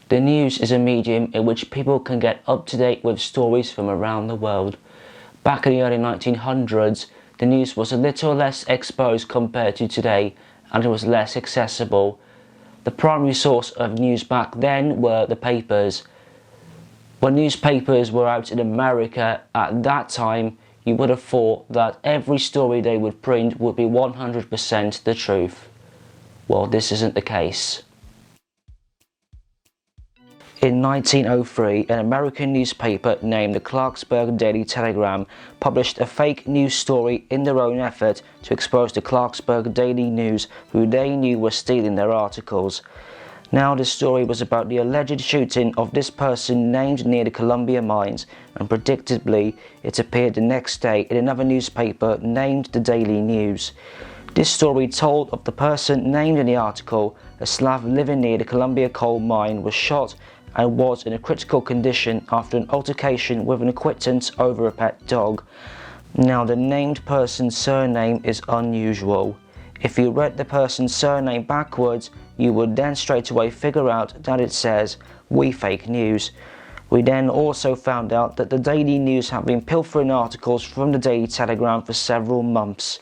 The news is a medium in which people can get up to date with stories from around the world. Back in the early 1900s, the news was a little less exposed compared to today, and it was less accessible. The primary source of news back then were the papers. When newspapers were out in America at that time, you would have thought that every story they would print would be 100% the truth. Well, this isn't the case. In 1903, an American newspaper named the Clarksburg Daily Telegram published a fake news story in their own effort to expose the Clarksburg Daily News, who they knew were stealing their articles. Now, this story was about the alleged shooting of this person named near the Columbia mines, and predictably, it appeared the next day in another newspaper named the Daily News. This story told of the person named in the article, a Slav living near the Columbia coal mine, was shot and was in a critical condition after an altercation with an acquaintance over a pet dog. Now, the named person's surname is unusual. If you read the person's surname backwards, you would then straight away figure out that it says, "We Fake News." We then also found out that the Daily News have been pilfering articles from the Daily Telegram for several months.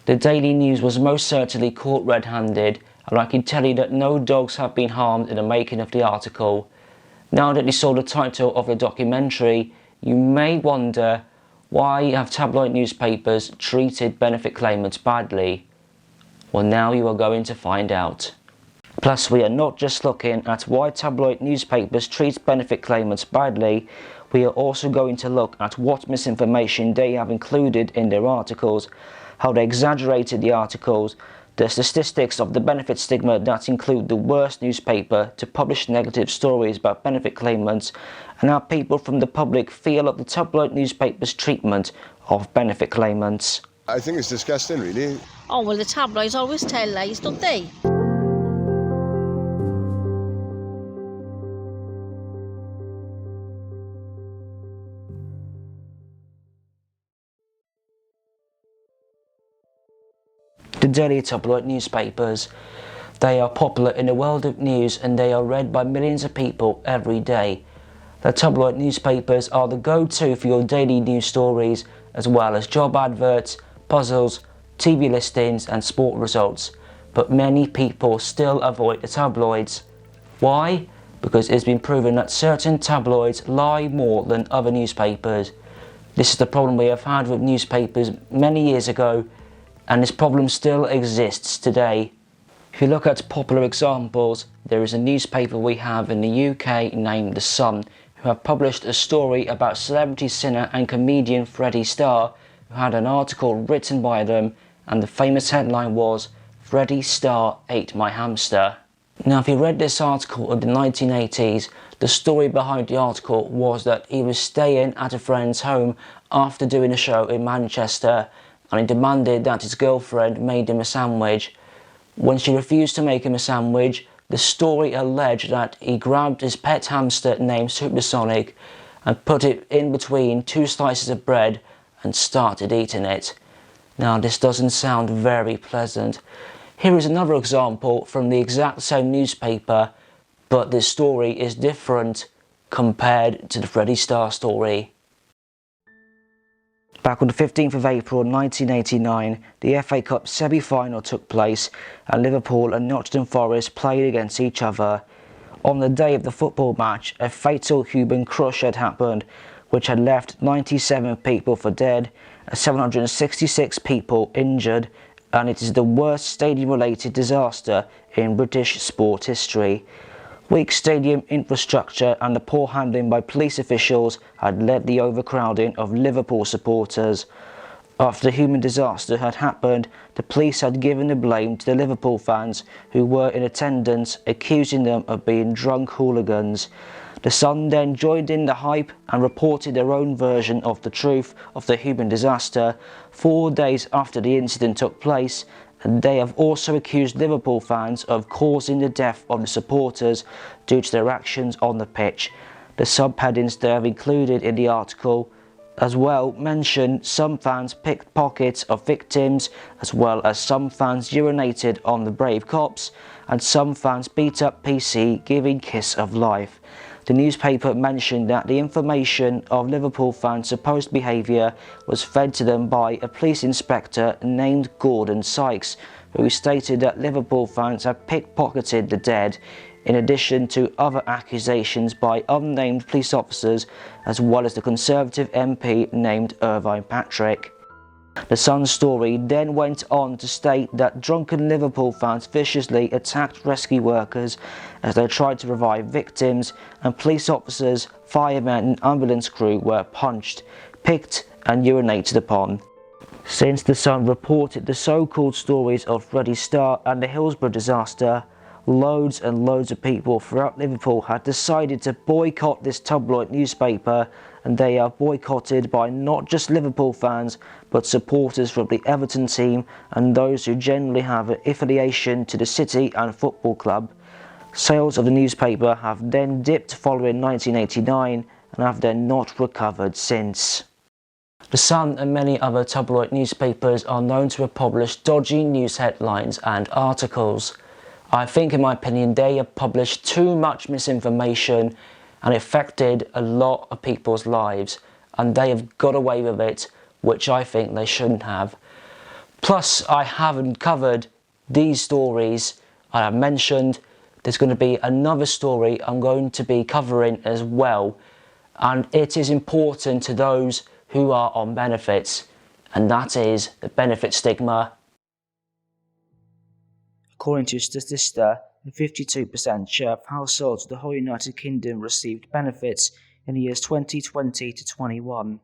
The Daily News was most certainly caught red-handed, and I can tell you that no dogs have been harmed in the making of the article. Now that you saw the title of the documentary, you may wonder, why have tabloid newspapers treated benefit claimants badly? Well, now you are going to find out. Plus, we are not just looking at why tabloid newspapers treat benefit claimants badly, we are also going to look at what misinformation they have included in their articles, how they exaggerated the articles, the statistics of the benefit stigma that include the worst newspaper to publish negative stories about benefit claimants, and how people from the public feel of the tabloid newspapers' treatment of benefit claimants. I think it's disgusting, really. Oh, well, the tabloids always tell lies, don't they? The daily tabloid newspapers. They are popular in the world of news and they are read by millions of people every day. The tabloid newspapers are the go-to for your daily news stories, as well as job adverts, puzzles, TV listings and sport results. But many people still avoid the tabloids. Why? Because it's been proven that certain tabloids lie more than other newspapers. This is the problem we have had with newspapers many years ago, and this problem still exists today. If you look at popular examples, there is a newspaper we have in the UK named The Sun, who have published a story about celebrity singer and comedian Freddie Starr, who had an article written by them, and the famous headline was, "Freddie Starr ate my hamster." Now, if you read this article in the 1980s, the story behind the article was that he was staying at a friend's home after doing a show in Manchester, and he demanded that his girlfriend made him a sandwich. When she refused to make him a sandwich, the story alleged that he grabbed his pet hamster named Supersonic and put it in between two slices of bread and started eating it. Now, this doesn't sound very pleasant. Here is another example from the exact same newspaper, but this story is different compared to the Freddie Starr story. Back on the 15th of April 1989, the FA Cup semi-final took place and Liverpool and Nottingham Forest played against each other. On the day of the football match, a fatal human crush had happened, which had left 97 people for dead and 766 people injured, and it is the worst stadium-related disaster in British sport history. Weak stadium infrastructure and the poor handling by police officials had led the overcrowding of Liverpool supporters. After the human disaster had happened, the police had given the blame to the Liverpool fans who were in attendance, accusing them of being drunk hooligans. The Sun then joined in the hype and reported their own version of the truth of the human disaster 4 days after the incident took place, and they have also accused Liverpool fans of causing the death of the supporters due to their actions on the pitch. The subheadings they have included in the article: as well mentioned some fans picked pockets of victims, as well as some fans urinated on the brave cops, and some fans beat up PC, giving kiss of life. The newspaper mentioned that the information of Liverpool fans' supposed behaviour was fed to them by a police inspector named Gordon Sykes, who stated that Liverpool fans had pickpocketed the dead, in addition to other accusations by unnamed police officers, as well as the Conservative MP named Irvine Patrick. The Sun's story then went on to state that drunken Liverpool fans viciously attacked rescue workers as they tried to revive victims, and police officers, firemen and ambulance crew were punched, picked and urinated upon. Since The Sun reported the so-called stories of Freddie Starr and the Hillsborough disaster, loads and loads of people throughout Liverpool had decided to boycott this tabloid newspaper, and they are boycotted by not just Liverpool fans but supporters from the Everton team and those who generally have an affiliation to the city and football club. Sales of the newspaper have then dipped following 1989 and have then not recovered since. The Sun and many other tabloid newspapers are known to have published dodgy news headlines and articles. I think, in my opinion, they have published too much misinformation and affected a lot of people's lives, and they have got away with it, which I think they shouldn't have. Plus, I haven't covered these stories I have mentioned. There's going to be another story I'm going to be covering as well, and it is important to those who are on benefits, and that is the benefit stigma. According to Statista, a 52% share of households in the whole United Kingdom received benefits in the years 2020 to 21.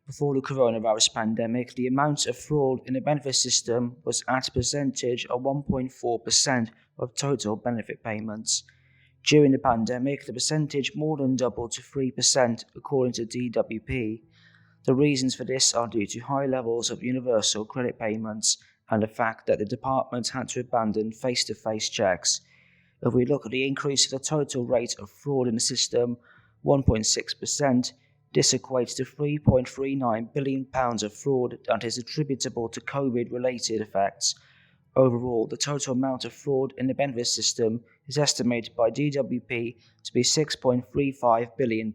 Before the coronavirus pandemic, the amount of fraud in the benefit system was at a percentage of 1.4% of total benefit payments. During the pandemic, the percentage more than doubled to 3%, according to DWP. The reasons for this are due to high levels of universal credit payments and the fact that the department had to abandon face-to-face checks. If we look at the increase of the total rate of fraud in the system, 1.6%, this equates to £3.39 billion of fraud that is attributable to COVID-related effects. Overall, the total amount of fraud in the benefit system is estimated by DWP to be £6.35 billion.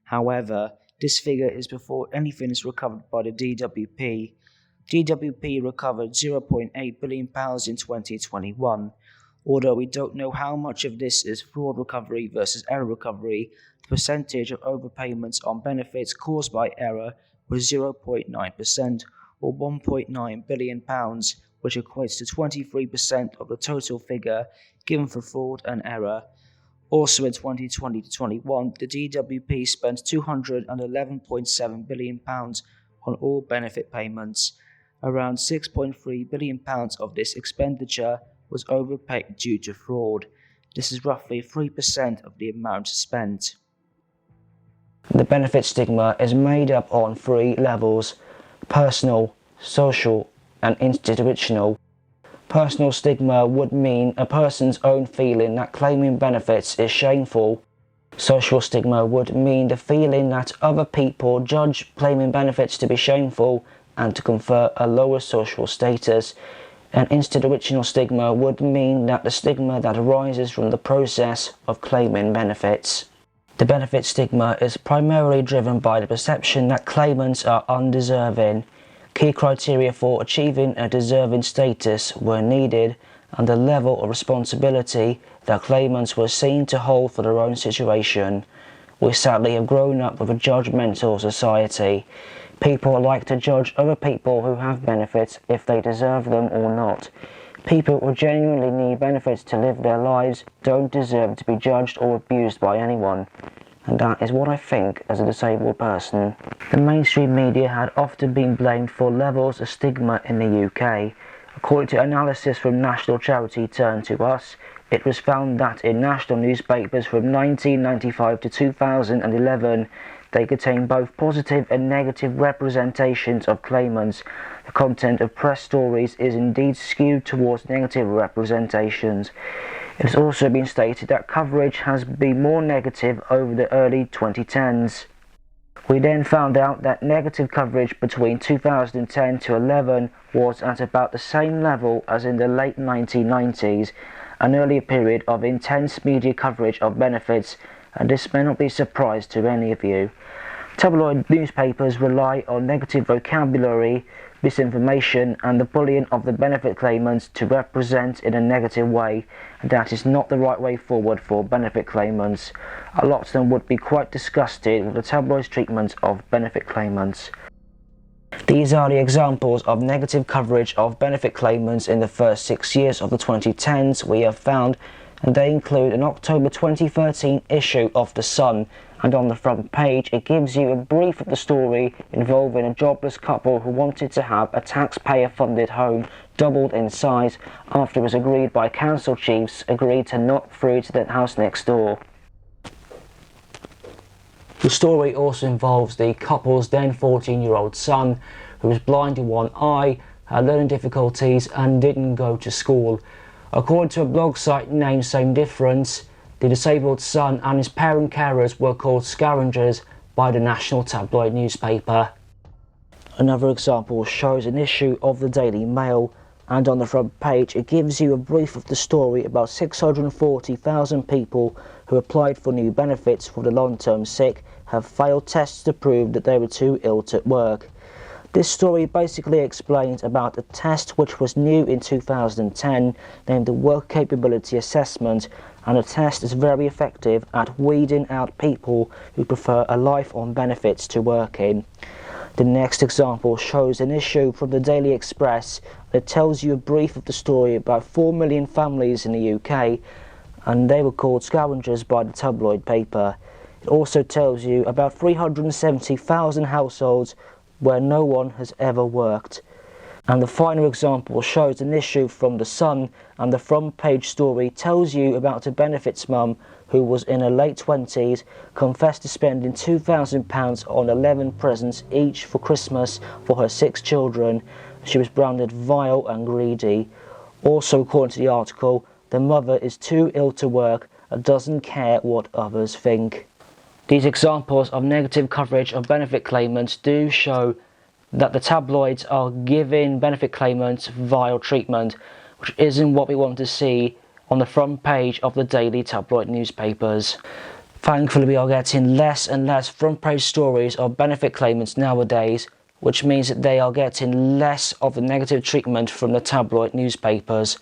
However, this figure is before anything is recovered by the DWP. DWP recovered £0.8 billion in 2021. Although we don't know how much of this is fraud recovery versus error recovery, the percentage of overpayments on benefits caused by error was 0.9%, or £1.9 billion, which equates to 23% of the total figure given for fraud and error. Also in 2020-21, the DWP spent £211.7 billion on all benefit payments. Around £6.3 billion of this expenditure was overpaid due to fraud. This is roughly 3% of the amount spent. The benefit stigma is made up on 3 levels: personal, social, and institutional. Personal stigma would mean a person's own feeling that claiming benefits is shameful. Social stigma would mean the feeling that other people judge claiming benefits to be shameful and to confer a lower social status. And institutional stigma would mean that the stigma that arises from the process of claiming benefits. The benefit stigma is primarily driven by the perception that claimants are undeserving. Key criteria for achieving a deserving status were needed, and the level of responsibility that claimants were seen to hold for their own situation. We sadly have grown up with a judgmental society. People like to judge other people who have benefits if they deserve them or not. People who genuinely need benefits to live their lives don't deserve to be judged or abused by anyone. And that is what I think as a disabled person. The mainstream media had often been blamed for levels of stigma in the UK. According to analysis from national charity Turn to Us, it was found that in national newspapers from 1995 to 2011, they contain both positive and negative representations of claimants. The content of press stories is indeed skewed towards negative representations. It has also been stated that coverage has been more negative over the early 2010s. We then found out that negative coverage between 2010 to 11 was at about the same level as in the late 1990s, an earlier period of intense media coverage of benefits, and this may not be a surprise to any of you. Tabloid newspapers rely on negative vocabulary, misinformation and the bullying of the benefit claimants to represent in a negative way, and that is not the right way forward for benefit claimants. A lot of them would be quite disgusted with the tabloids' treatment of benefit claimants. These are the examples of negative coverage of benefit claimants in the first 6 years of the 2010s we have found, and they include an October 2013 issue of The Sun, and on the front page it gives you a brief of the story involving a jobless couple who wanted to have a taxpayer-funded home doubled in size after it was agreed by council chiefs agreed to knock through to the house next door. The story also involves the couple's then 14-year-old son, who was blind in one eye, had learning difficulties and didn't go to school. According to a blog site named Same Difference, the disabled son and his parent carers were called scavengers by the national tabloid newspaper. Another example shows an issue of the Daily Mail, and on the front page it gives you a brief of the story about 640,000 people who applied for new benefits for the long-term sick have failed tests to prove that they were too ill to work. This story basically explains about a test which was new in 2010 named the Work Capability Assessment, and the test is very effective at weeding out people who prefer a life on benefits to working. The next example shows an issue from the Daily Express that tells you a brief of the story about 4 million families in the UK, and they were called scavengers by the tabloid paper. It also tells you about 370,000 households where no one has ever worked. And the final example shows an issue from The Sun, and the front page story tells you about a benefits mum who was in her late 20s, confessed to spending £2,000 on 11 presents each for Christmas for her 6 children. She was branded vile and greedy. Also, according to the article, the mother is too ill to work and doesn't care what others think. These examples of negative coverage of benefit claimants do show that the tabloids are giving benefit claimants vile treatment, which isn't what we want to see on the front page of the daily tabloid newspapers. Thankfully, we are getting less and less front page stories of benefit claimants nowadays, which means that they are getting less of the negative treatment from the tabloid newspapers.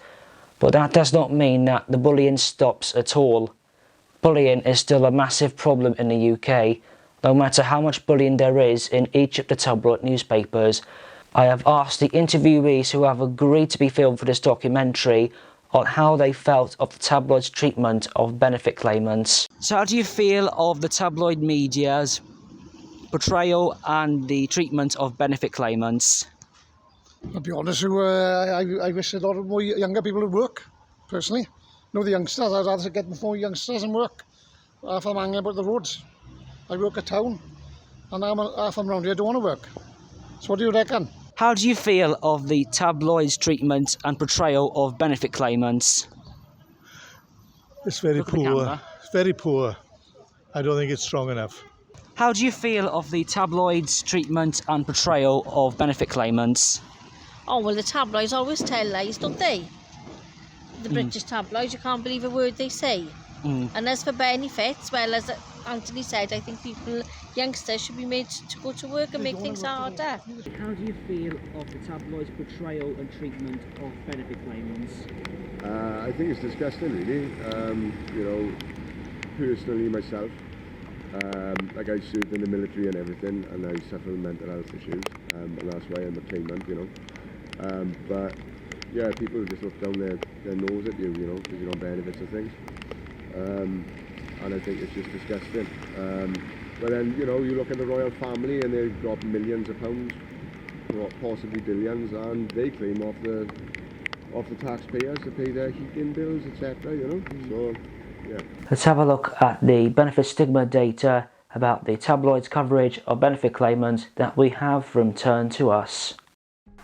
But that does not mean that the bullying stops at all. Bullying is still a massive problem in the UK, no matter how much bullying there is in each of the tabloid newspapers. I have asked the interviewees who have agreed to be filmed for this documentary on how they felt of the tabloid's treatment of benefit claimants. So how do you feel of the tabloid media's portrayal and the treatment of benefit claimants? I'll be honest with you, I wish a lot of more younger people would work, personally. No, the youngsters, I'd rather get more youngsters and work. If I'm hanging about the roads, I work at town, and if I'm around here, I don't want to work. So what do you reckon? How do you feel of the tabloids' treatment and portrayal of benefit claimants? It's very poor. It's very poor. I don't think it's strong enough. How do you feel of the tabloids' treatment and portrayal of benefit claimants? Oh, well, the tabloids always tell lies, don't they? The British tabloids, you can't believe a word they say. And as for benefits, well, as Anthony said, I think youngsters should be made to go to work and make things harder. How do you feel of the tabloids' portrayal and treatment of benefit claimants? I think it's disgusting, really. Personally myself, like I served in the military and everything, and I suffer with mental health issues, and that's why I'm a claimant, but yeah, people just look down their nose at you, because you're on benefits and things. And I think it's just disgusting. But then, you look at the royal family and they've got millions of pounds, or possibly billions, and they claim off the taxpayers to pay their heating bills, etc. So, yeah. Let's have a look at the benefit stigma data about the tabloids' coverage of benefit claimants that we have from Turn to Us.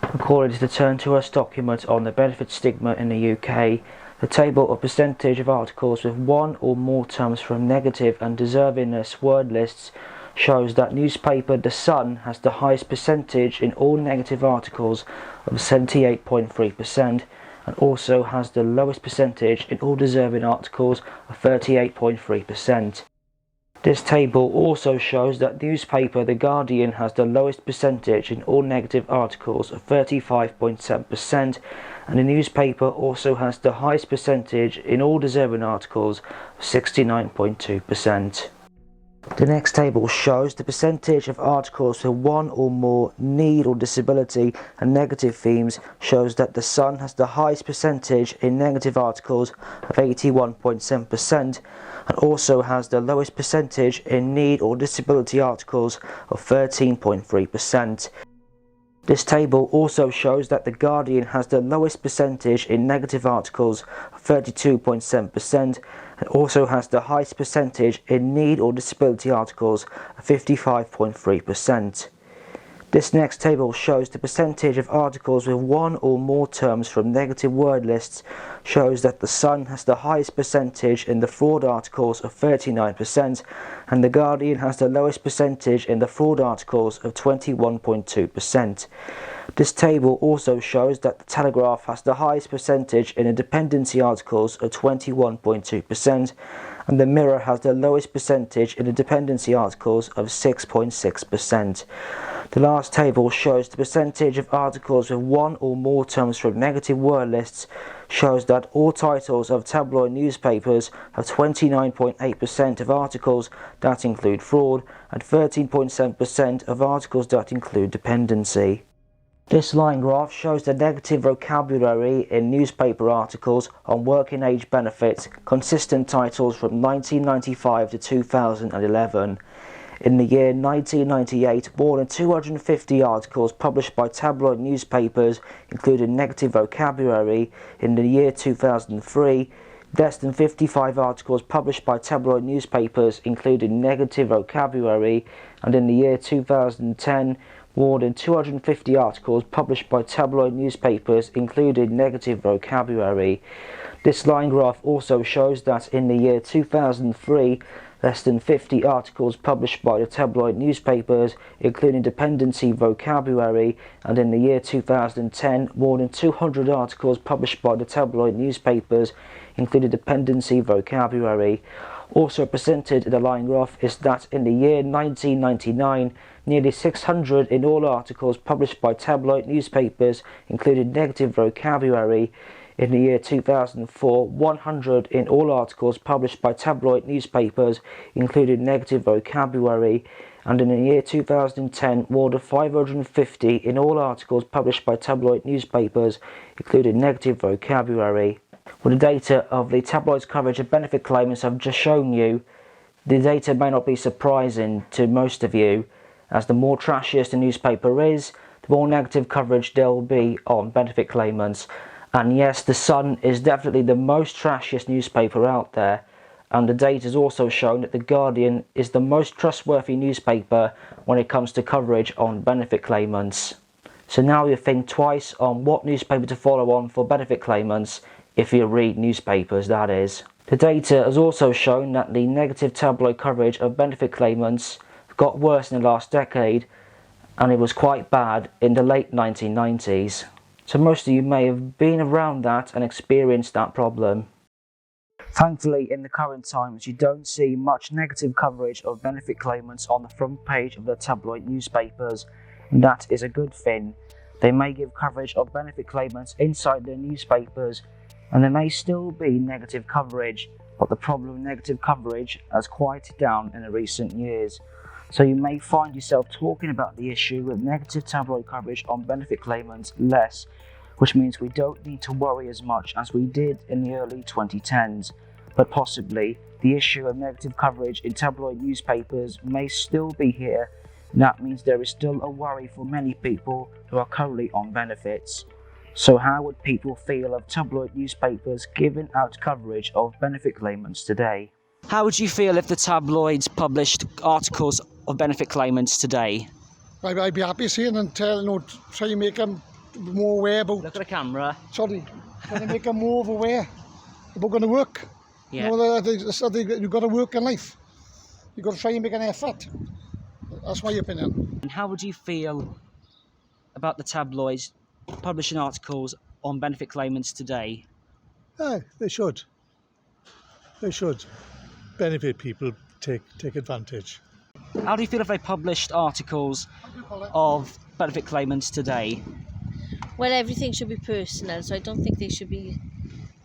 According to the Turn to Us document on the benefit stigma in the UK, the table of percentage of articles with one or more terms from negative and deservingness word lists shows that newspaper The Sun has the highest percentage in all negative articles of 78.3% and also has the lowest percentage in all deserving articles of 38.3%. This table also shows that newspaper The Guardian has the lowest percentage in all negative articles of 35.7%, and the newspaper also has the highest percentage in all deserving articles of 69.2%. The next table shows the percentage of articles with one or more need or disability and negative themes, shows that The Sun has the highest percentage in negative articles of 81.7% and also has the lowest percentage in need or disability articles of 13.3%. This table also shows that The Guardian has the lowest percentage in negative articles of 32.7% and also has the highest percentage in need or disability articles of 55.3%. This next table shows the percentage of articles with one or more terms from negative word lists, shows that The Sun has the highest percentage in the fraud articles of 39% and The Guardian has the lowest percentage in the fraud articles of 21.2%. This table also shows that The Telegraph has the highest percentage in the dependency articles of 21.2% and The Mirror has the lowest percentage in the dependency articles of 6.6%. The last table shows the percentage of articles with one or more terms from negative word lists, shows that all titles of tabloid newspapers have 29.8% of articles that include fraud and 13.7% of articles that include dependency. This line graph shows the negative vocabulary in newspaper articles on working age benefits, consistent titles from 1995 to 2011. In the year 1998, more than 250 articles published by tabloid newspapers included negative vocabulary. In the year 2003, less than 55 articles published by tabloid newspapers included negative vocabulary, and in the year 2010, more than 250 articles published by tabloid newspapers included negative vocabulary. This line graph also shows that in the year 2003, less than 50 articles published by the tabloid newspapers including dependency vocabulary, and in the year 2010 more than 200 articles published by the tabloid newspapers included dependency vocabulary. Also presented in the line graph is that in the year 1999 nearly 600 in all articles published by tabloid newspapers included negative vocabulary. In the year 2004, 100 in all articles published by tabloid newspapers included negative vocabulary, and in the year 2010, more than 550 in all articles published by tabloid newspapers included negative vocabulary. With the data of the tabloids' coverage of benefit claimants I've just shown you, the data may not be surprising to most of you, as the more trashiest the newspaper is, the more negative coverage there will be on benefit claimants. And yes, The Sun is definitely the most trashiest newspaper out there, and the data has also shown that The Guardian is the most trustworthy newspaper when it comes to coverage on benefit claimants. So now you think twice on what newspaper to follow on for benefit claimants, if you read newspapers, that is. The data has also shown that the negative tabloid coverage of benefit claimants got worse in the last decade, and it was quite bad in the late 1990s. So most of you may have been around that and experienced that problem. Thankfully, in the current times, you don't see much negative coverage of benefit claimants on the front page of the tabloid newspapers, and that is a good thing. They may give coverage of benefit claimants inside their newspapers, and there may still be negative coverage, but the problem with negative coverage has quieted down in the recent years. So you may find yourself talking about the issue with negative tabloid coverage on benefit claimants less, which means we don't need to worry as much as we did in the early 2010s. But possibly, the issue of negative coverage in tabloid newspapers may still be here, and that means there is still a worry for many people who are currently on benefits. So how would people feel of tabloid newspapers giving out coverage of benefit claimants today? How would you feel if the tabloids published articles of benefit claimants today? I'd be happy seeing and try to make them more aware about... Look at the camera. Sorry. Try to make them more aware about going to work. Yeah. You've got to work in life. You've got to try and make an effort. That's my opinion. And how would you feel about the tabloids publishing articles on benefit claimants today? They should. They should. Benefit people, take advantage. How do you feel if they published articles of benefit claimants today? Well, everything should be personal, so I don't think they should be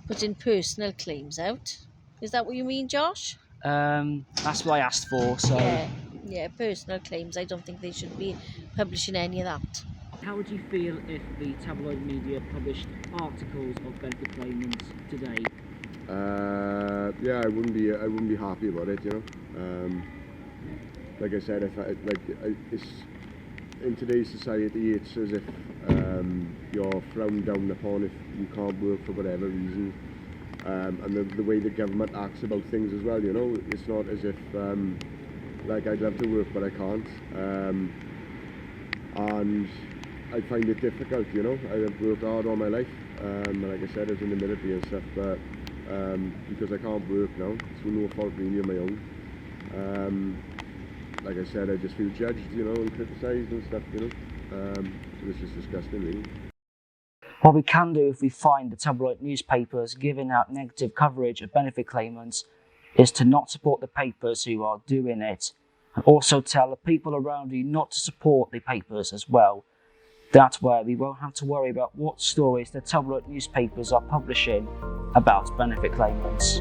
putting personal claims out. Is that what you mean, Josh? That's what I asked for, so... Yeah, personal claims. I don't think they should be publishing any of that. How would you feel if the tabloid media published articles of benefit claimants today? Yeah, I wouldn't be happy about it, you know. Like I said, it's in today's society, it's as if you're frowned down upon if you can't work for whatever reason, and the way the government acts about things as well, you know. It's not as if like I'd love to work but I can't, and I find it difficult, you know. I've worked hard all my life, and like I said, I was in the military and stuff, but because I can't work now, through no fault really of my own. Like I said, I just feel judged, you know, and criticised and stuff, you know. So it's just disgusting, really. What we can do if we find the tabloid newspapers giving out negative coverage of benefit claimants is to not support the papers who are doing it, and also tell the people around you not to support the papers as well. That way we won't have to worry about what stories the tabloid newspapers are publishing about benefit claimants.